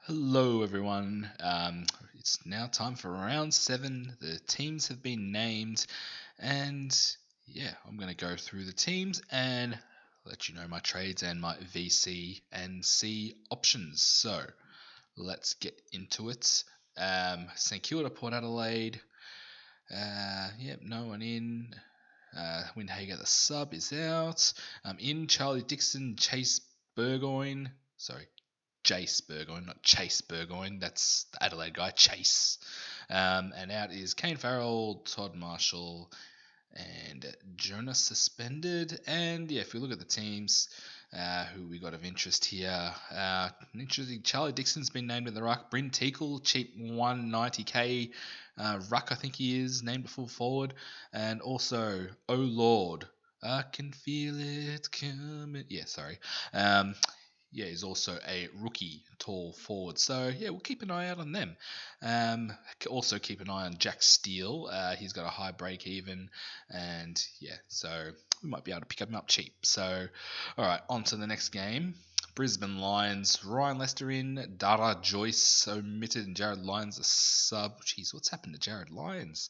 Hello, everyone. It's now time for round 7. The teams have been named, and I'm going to go through the teams and let you know my trades and my VC and C options. So let's get into it. St Kilda, Port Adelaide. No one in. Windhager, the sub, is out. In Charlie Dixon, Chase Burgoyne. Sorry, Jace Burgoyne, not Chase Burgoyne. That's the Adelaide guy, Chase. And out is Kane Farrell, Todd Marshall, and Jonas suspended. And if we look at the teams, who we got of interest here, interesting. Charlie Dixon's been named in the ruck. Bryn Teakle, cheap 190k ruck, I think he is, named a full forward. And also, oh Lord, I can feel it coming. Yeah, sorry. He's also a rookie tall forward. So, we'll keep an eye out on them. Also keep an eye on Jack Steele. He's got a high break even. And, so we might be able to pick him up cheap. So, all right, on to the next game. Brisbane Lions, Ryan Lester in, Dara Joyce omitted, and Jared Lyons a sub. Jeez, what's happened to Jared Lyons?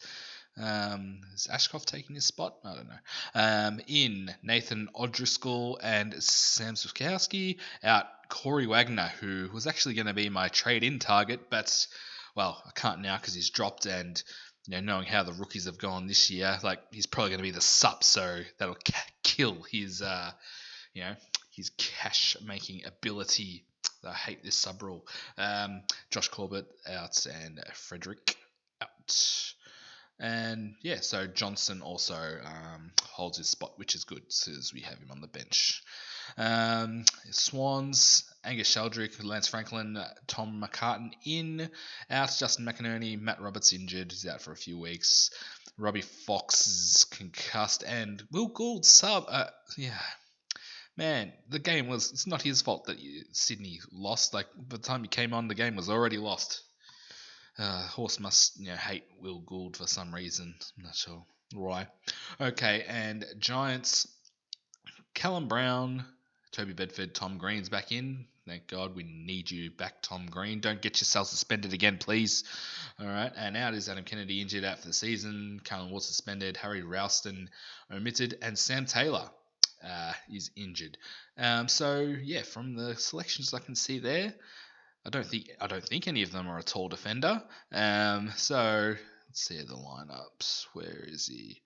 Is Ashcroft taking his spot? I don't know. In Nathan O'Driscoll and Sam Switkowski. Out Corey Wagner, who was actually going to be my trade-in target, but, well, I can't now because he's dropped, and knowing how the rookies have gone this year, he's probably going to be the sup, so that'll kill his, his cash-making ability. I hate this sub rule. Josh Corbett out and Frederick out. And so Johnson also holds his spot, which is good because we have him on the bench. Swans, Angus Sheldrick, Lance Franklin, Tom McCartan in, out. Justin McInerney, Matt Roberts injured, he's out for a few weeks. Robbie Fox is concussed, and Will Gould sub. Man, the game it's not his fault that Sydney lost. By the time he came on, the game was already lost. Horse must hate Will Gould for some reason. I'm not sure why. Okay, and Giants, Callum Brown, Toby Bedford, Tom Green's back in. Thank God, we need you back, Tom Green. Don't get yourself suspended again, please. All right, and out is Adam Kennedy, injured out for the season. Callum Ward suspended. Harry Ralston omitted, and Sam Taylor is injured. From the selections I can see there, I don't think any of them are a tall defender. So let's see the lineups. Where is he?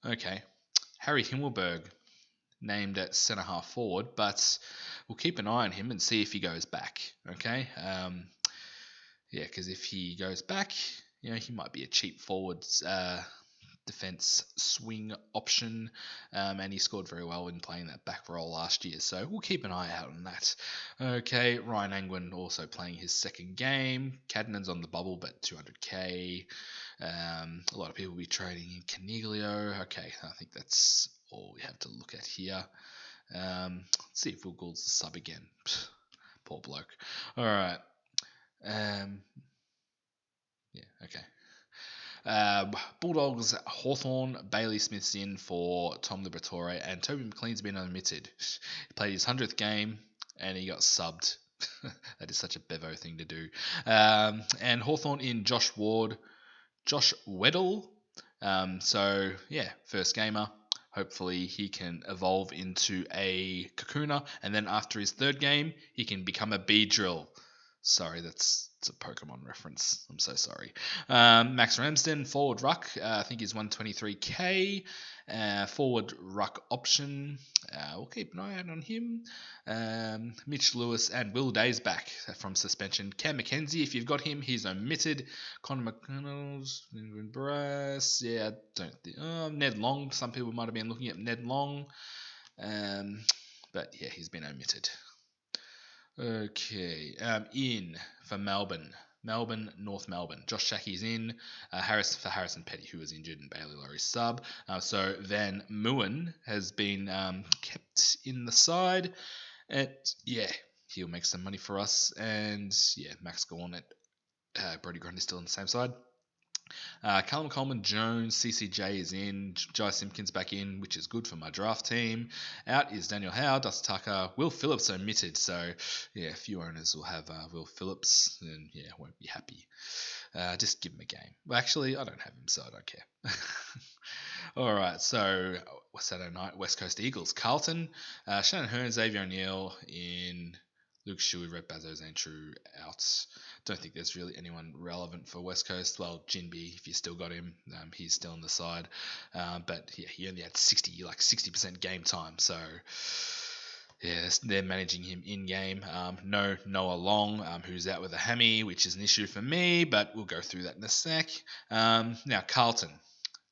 Okay, Harry Himmelberg named at centre half forward, but we'll keep an eye on him and see if he goes back. Okay, because if he goes back, he might be a cheap forward defense swing option, and he scored very well in playing that back role last year, so we'll keep an eye out on that. Okay, Ryan Angwin also playing his second game. Cadman's on the bubble, but 200k. A lot of people will be trading in Caniglio. Okay, I think that's all we have to look at here. Let's see if Will Gould's the sub again. Poor bloke. All right. Okay. Bulldogs, Hawthorn, Bailey Smith's in for Tom Liberatore, and Toby McLean's been omitted. He played his 100th game, and he got subbed. That is such a Bevo thing to do. And Hawthorn in Josh Ward, Josh Weddle. First gamer. Hopefully he can evolve into a Kakuna, and then after his third game, he can become a Beedrill. Sorry, it's a Pokemon reference. I'm so sorry. Max Ramsden, forward ruck. I think he's 123k. Forward ruck option. We'll keep an eye out on him. Mitch Lewis and Will Day's back from suspension. Cam McKenzie, if you've got him, he's omitted. Connor McConnell's, Brass. Ned Long. Some people might have been looking at Ned Long. He's been omitted. Okay, in for Melbourne, North Melbourne. Josh Shackey's in. Harrison Petty, who was injured, and Bailey Laurie's sub. So Van Mooen has been kept in the side. And he'll make some money for us. And Max Gorn at Brody Grundy still on the same side. Callum Coleman Jones, CCJ is in, Jai Simpkins back in, which is good for my draft team. Out is Daniel Howe, Dustin Tucker, Will Phillips omitted. So, yeah, a few owners will have Will Phillips and, yeah, won't be happy. Just give him a game. Well, actually, I don't have him, so I don't care. All right, so Saturday night, West Coast Eagles. Carlton, Shannon Hearn, Xavier O'Neill in, Luke Shuey, Red Bazos, Andrew out. Don't think there's really anyone relevant for West Coast. Well, Jinby, if you still got him, he's still on the side. But yeah, he only had 60% game time. So yeah, they're managing him in game. No Noah Long, who's out with a hammy, which is an issue for me, but we'll go through that in a sec. Now Carlton.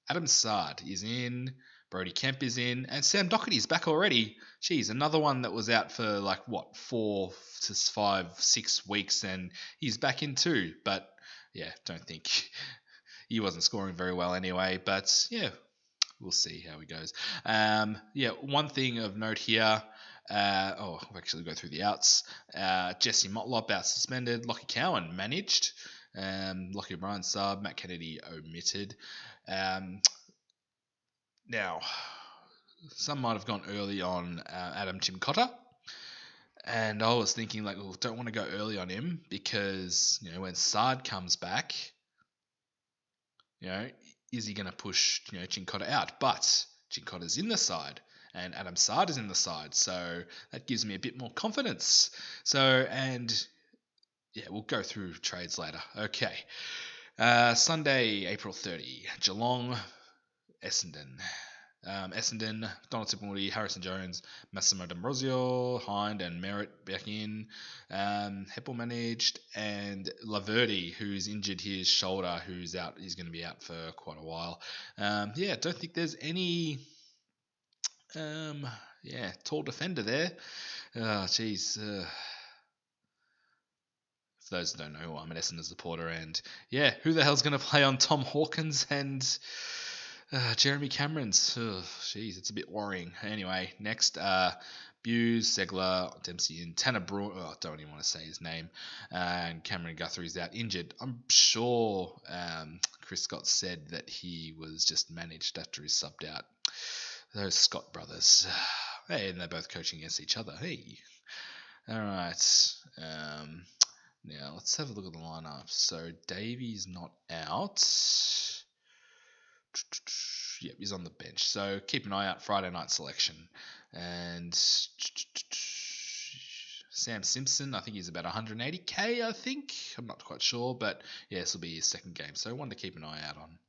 Adam Sard is in, Brody Kemp is in, and Sam Doherty's back already. Geez, another one that was out for 4 to 5, 6 weeks, and he's back in too. But yeah, don't think he wasn't scoring very well anyway. But yeah, we'll see how he goes. Yeah, one thing of note here. I'll actually go through the outs. Jesse Motlop out suspended. Lockie Cowan managed. Lockie O'Brien sub. Matt Kennedy omitted. Now, some might have gone early on Adam Chimcotta. And I was thinking, don't want to go early on him because, when Sard comes back, is he going to push, Chimcotta out? But Chimcotta's in the side and Adam Sard is in the side. So that gives me a bit more confidence. So, we'll go through trades later. Okay. Sunday, April 30, Geelong, Essendon. Essendon, Donald Tipperary, Harrison Jones, Massimo D'Ambrosio, Hind and Merritt back in. Heppel managed, and Laverty, who's injured his shoulder, who's out. He's going to be out for quite a while. Don't think there's any tall defender there. Geez. For those who don't know, I'm an Essendon supporter, and who the hell's going to play on Tom Hawkins and Jeremy Cameron's? Jeez, it's a bit worrying. Anyway, next, Buse, Segler, Dempsey, and Tanner Brewer. I don't even want to say his name. And Cameron Guthrie's out injured. I'm sure Chris Scott said that he was just managed after he subbed out. Those Scott brothers. Hey, and they're both coaching against each other. Hey. All right. Now, let's have a look at the lineup. So, Davey's not out. Yep, he's on the bench. So, keep an eye out, Friday night selection. And Sam Simpson, I think he's about 180k, I think. I'm not quite sure, but this will be his second game. So, one to keep an eye out on.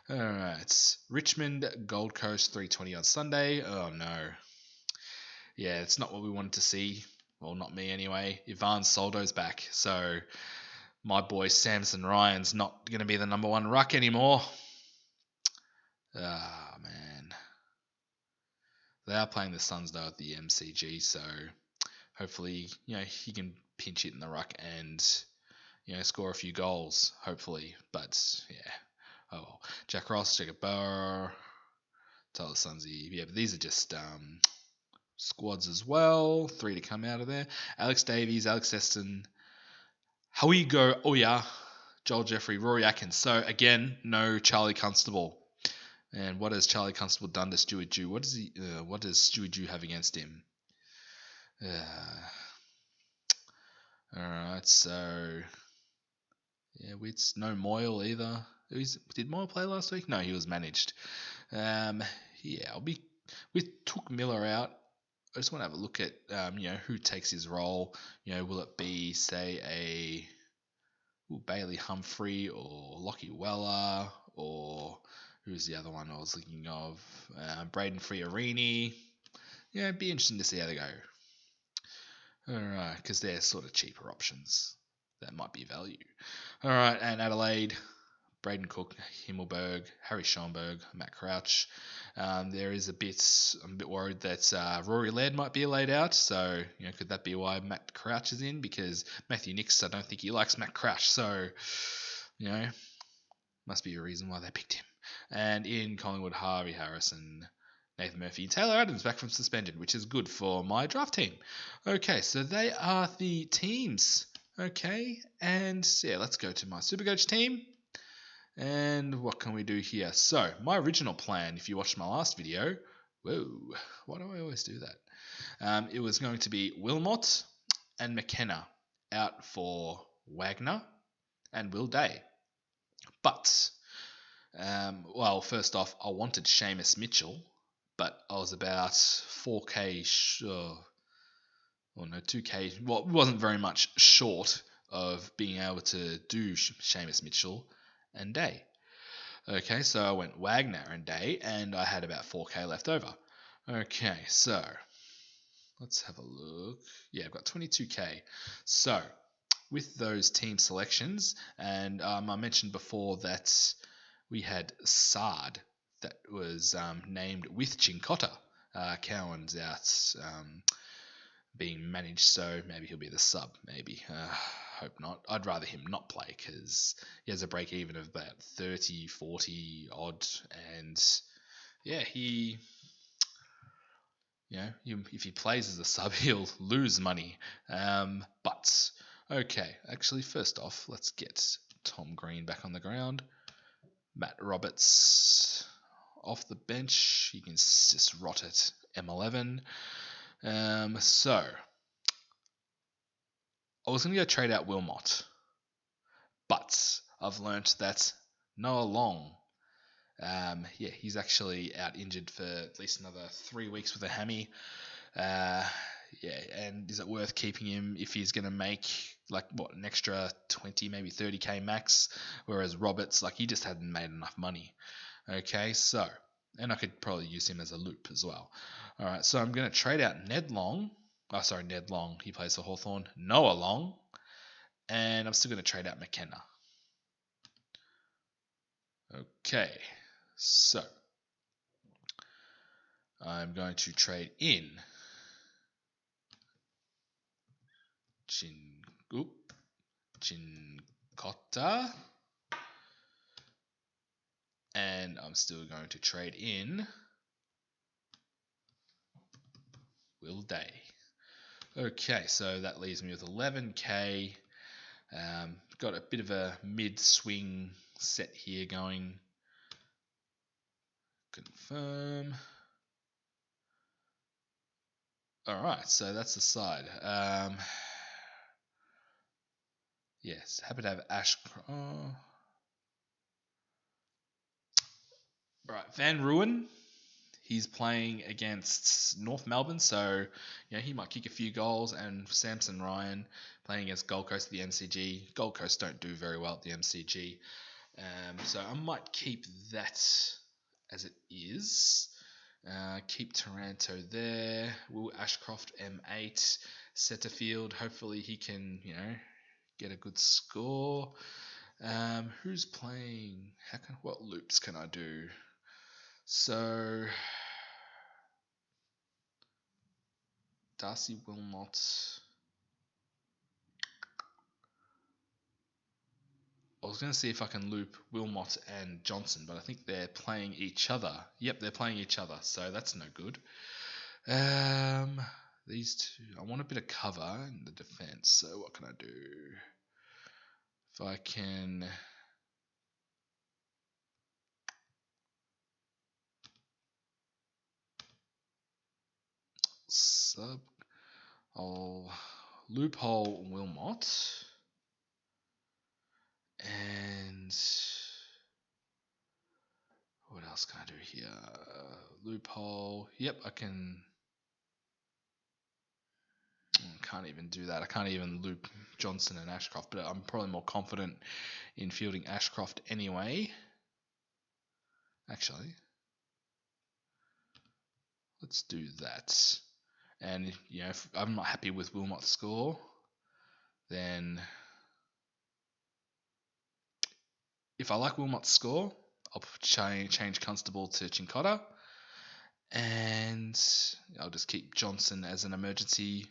All right. Richmond, Gold Coast, 3:20 on Sunday. Oh, no. Yeah, it's not what we wanted to see. Well, not me anyway. Ivan Soldo's back. So my boy Samson Ryan's not going to be the number one ruck anymore. Ah, man. They are playing the Suns, though, at the MCG. So hopefully, he can pinch it in the ruck and, score a few goals, hopefully. But, yeah. Oh, well. Jack Ross, Jacob Burr, Tyler Sunzi. Yeah, but these are just squads as well. 3 to come out of there. Alex Davies, Alex Eston, Howie Go, Joel Jeffrey, Rory Atkins. So again, no Charlie Constable. And what has Charlie Constable done to Stewie Jew? What does Stewie Jew have against him? All right, so it's no Moyle either. Did Moyle play last week? No, he was managed. We took Miller out. I just want to have a look at, who takes his role. Will it be, say, Bailey Humphrey or Lockie Weller, or who's the other one I was thinking of? Braden Friorini. It'd be interesting to see how they go. All right, because they're sort of cheaper options. That might be value. All right, and Adelaide, Braden Cook, Himmelberg, Harry Schoenberg, Matt Crouch. I'm a bit worried that Rory Laird might be laid out. So, could that be why Matt Crouch is in? Because Matthew Nicks, I don't think he likes Matt Crouch. So, must be a reason why they picked him. And in Collingwood, Harvey Harrison, Nathan Murphy, and Taylor Adams back from suspension, which is good for my draft team. Okay, so they are the teams. Okay, and let's go to my Supercoach team. And what can we do here? So, my original plan, if you watched my last video, whoa, why do I always do that? It was going to be Wilmot and McKenna out for Wagner and Will Day. But, first off, I wanted Seamus Mitchell, but I was about 4K, 2K, well, it wasn't very much short of being able to do Seamus Mitchell and Day. Okay, so I went Wagner and Day, and I had about 4K left over. Okay, so let's have a look. Yeah, I've got 22K. So with those team selections, and I mentioned before that we had Sard that was named with Chincotta. Cowan's out being managed, so maybe he'll be the sub. Maybe. Hope not. I'd rather him not play because he has a break even of about 30, 40 odd, and yeah, if he plays as a sub, he'll lose money. But okay, actually, first off, let's get Tom Green back on the ground. Matt Roberts off the bench. You can just rot at M11. So I was going to go trade out Wilmot, but I've learnt that Noah Long, he's actually out injured for at least another 3 weeks with a hammy. And is it worth keeping him if he's going to make an extra 20, maybe 30k max? Whereas Roberts, he just hadn't made enough money. Okay, so, and I could probably use him as a loop as well. All right, so I'm going to trade out Ned Long. Ned Long, he plays for Hawthorn. Noah Long, and I'm still going to trade out McKenna. Okay, so I'm going to trade in Chincotta, and I'm still going to trade in Will Day. Okay, so that leaves me with 11k. Got a bit of a mid-swing set here going. Confirm. Alright, so that's the side. Yes, happy to have Ash. Alright, Van Ruin. He's playing against North Melbourne, so he might kick a few goals. And Samson Ryan playing against Gold Coast at the MCG. Gold Coast don't do very well at the MCG, so I might keep that as it is. Keep Taranto there. Will Ashcroft M8 Setterfield. Hopefully he can get a good score. Who's playing? What loops can I do? So Darcy Wilmot. I was going to see if I can loop Wilmot and Johnson, but I think they're playing each other. Yep, they're playing each other, so that's no good. These two, I want a bit of cover in the defense, so what can I do? If I can I'll loophole Wilmot, and what else can I do here? Loophole. Yep, I can. Can't even do that. I can't even loop Johnson and Ashcroft, but I'm probably more confident in fielding Ashcroft anyway. Actually, let's do that. And if I'm not happy with Wilmot's score, then if I like Wilmot's score, I'll change Constable to Chincotta, and I'll just keep Johnson as an emergency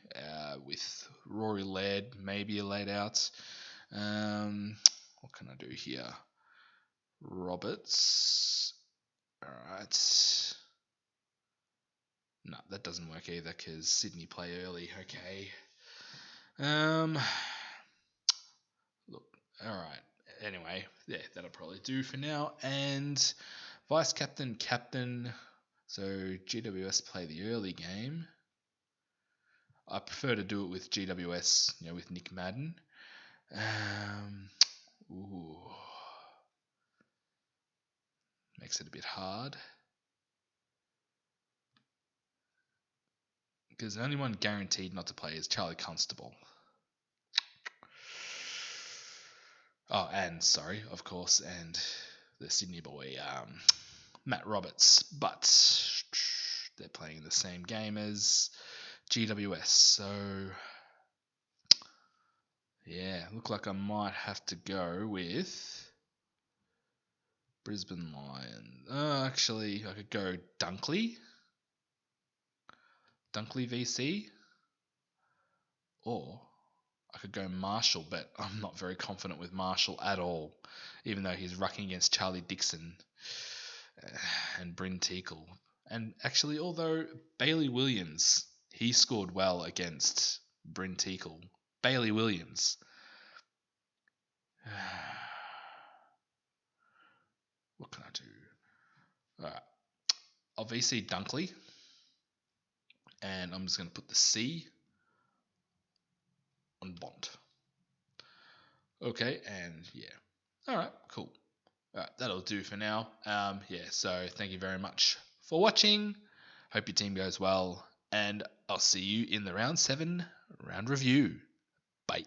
with Rory Laird, maybe a laid out. What can I do here? Roberts. Alright. No, that doesn't work either because Sydney play early. Okay. Look, alright. anyway, yeah, that'll probably do for now. And vice captain, captain. So GWS play the early game. I prefer to do it with GWS, with Nick Madden. Ooh, makes it a bit hard. Because the only one guaranteed not to play is Charlie Constable. Oh, and sorry, of course, and the Sydney boy, Matt Roberts. But they're playing the same game as GWS. So, yeah, look like I might have to go with Brisbane Lions. Actually, I could go Dunkley VC, or I could go Marshall, but I'm not very confident with Marshall at all, even though he's rucking against Charlie Dixon and Bryn Teakle. And actually, although Bailey Williams, he scored well against Bryn Teakle. Bailey Williams. What can I do? Alright. I'll VC Dunkley. And I'm just going to put the C on Bond. Okay, and yeah. Alright, cool. Alright, that'll do for now. So thank you very much for watching. Hope your team goes well. And I'll see you in the round 7 round review. Bye.